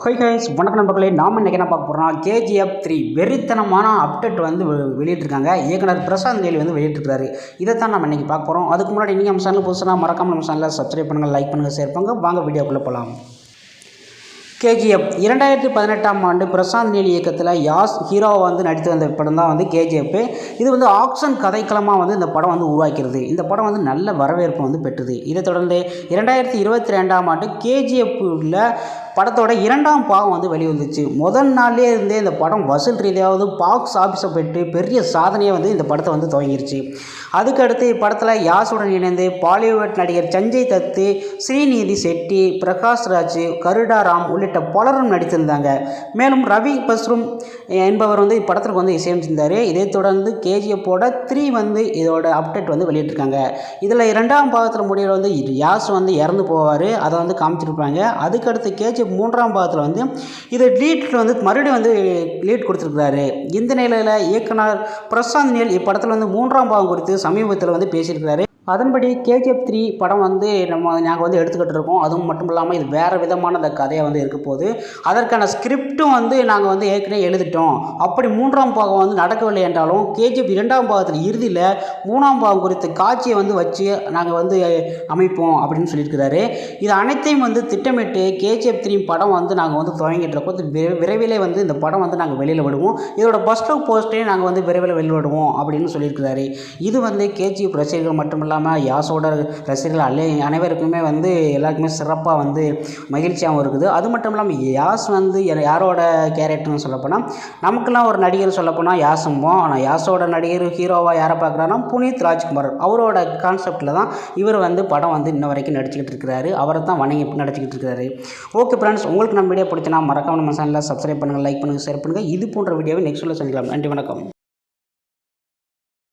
Hi guys, வணக்கம் நண்பர்களே. நாம் இன்றைக்கி என்ன பார்க்க போகிறோம்னா KGF 3 வெறித்தனமான அப்டேட் வந்து வெளியிட்டிருக்காங்க. இயக்குனர் பிரசாந்த் நீல் வந்து வெளியிட்டிருக்காரு. இதைத்தான் நம்ம இன்றைக்கி பார்க்க போகிறோம். அதுக்கு முன்னாடி நீங்கள் நம்ம சேனல் புதுசுனா மறக்காமல் நம்ம சேனலில் சப்ஸ்கிரைப் பண்ணுங்கள், லைக் பண்ணுங்கள், ஷேர் பண்ணுங்கள். வாங்க வீடியோக்குள்ளே போகலாம். KGF 2018ஆம் ஆண்டு பிரசாந்த் நீல் இயக்கத்தில் யாஸ் ஹீரோவை வந்து நடித்து வந்த படம் தான் வந்து KGF. இது வந்து ஆக்ஷன் கதைக்களமாக வந்து இந்த படம் வந்து உருவாக்கிறது. இந்த படம் வந்து நல்ல வரவேற்பு வந்து பெற்றது. இதைத் தொடர்ந்து 2022ஆம் ஆண்டு KGFல படத்தோட 2ஆம் பாகம் வந்து வெளிவந்துச்சு. முதல் நாள்லேயே இருந்தே இந்த படம் வசூல் ரீதியாவது பாக்ஸ் ஆஃபீஸை பெற்று பெரிய சாதனையை வந்து இந்த படத்தை வந்து துவங்கிருச்சு. அதுக்கடுத்து இப்படத்தில் யாஸுடன் இணைந்து பாலிவுட் நடிகர் சஞ்சய் தத்து, ஸ்ரீநிதி செட்டி, பிரகாஷ் ராஜ், கருடாராம் உள்ளிட்ட பலரும் நடித்திருந்தாங்க. மேலும் ரவி பஸ்ரும் என்பவர் வந்து இப்படத்திற்கு வந்து இசையமைச்சிருந்தார். இதைத் தொடர்ந்து KGFோட 3 வந்து இதோட அப்டேட் வந்து வெளியிட்டிருக்காங்க. இதில் 2ஆம் பாகத்தில் முடிவில் வந்து யாஸ் வந்து இறந்து போவார். அதை வந்து காமிச்சிருப்பாங்க. அதுக்கடுத்து KGF 3ஆம் பாகத்தில் வந்து இது லீட் வந்து மறுபடியும் வந்து லீட் கொடுத்துருக்காரு. இந்த நிலையில் இயக்குனர் பிரசாந்த் நீல் இப்படத்தில் வந்து 3ஆம் பாகம் குறித்து சமீபத்தில் வந்து பேசியிருக்கிறாரு. அதன்படி KGF 3 படம் வந்து நாங்கள் வந்து எடுத்துக்கிட்டு இருக்கோம். அதுவும் மட்டும் இல்லாமல் இது வேறு விதமான அந்த கதையை வந்து இருக்க போகுது. அதற்கான ஸ்கிரிப்டும் வந்து நாங்கள் வந்து ஏற்கனவே எழுதிட்டோம். அப்படி 3ஆம் பாகம் வந்து நடக்கவில்லை என்றாலும் KGF 2ஆம் பாகத்தில் இறுதியில் 3ஆம் பாகம் குறித்த காட்சியை வந்து வச்சு நாங்கள் வந்து அமைப்போம் அப்படின்னு சொல்லியிருக்கிறாரு. இது அனைத்தையும் வந்து திட்டமிட்டு KGF 3 படம் வந்து நாங்கள் வந்து துவங்கிட்டு இருக்கோம். விரைவிலே வந்து இந்த படம் வந்து நாங்கள் வெளியில் விடுவோம். இதோட ஃபர்ஸ்ட் லுக் போஸ்ட்டையும் நாங்கள் வந்து விரைவில் வெளியிடுவோம் அப்படின்னு சொல்லியிருக்கிறாரு. இது வந்து KGF ரசிகர்கள் மட்டும் இல்லாமல் யாஸோட ரசிகர்கள் அனைவருக்குமே வந்து எல்லாருக்குமே சிறப்பாக வந்து மகிழ்ச்சியாகவும் இருக்குது. அது மட்டும் இல்லாமல் யாஸ் வந்து யாரோட கேரக்டர்னு சொல்லப்போனால் நமக்கெல்லாம் ஒரு நடிகர் சொல்லப்போனால் யாஸும்போம். ஆனால் யாஸோட நடிகர் ஹீரோவாக யாரை பார்க்குறாருன்னா புனித் ராஜ்குமார். அவரோட கான்செப்டில் தான் இவர் வந்து படம் வந்து இன்ன வரைக்கும் நடிச்சுக்கிட்டு இருக்கிறாரு. அவரை தான் வணங்கி நடிச்சுக்கிட்டு இருக்கிறாரு. ஓகே ஃப்ரெண்ட்ஸ், உங்களுக்கு நம்ம வீடியோ பிடிச்சினா மறக்காம நம்ம சேனலில் சப்ஸ்கிரைப் பண்ணுங்கள், லைக் பண்ணுங்கள், ஷேர் பண்ணுங்கள். இது போன்ற வீடியோவை நெக்ஸ்ட் வீடியோவில் சந்திக்கலாம். நன்றி, வணக்கம்.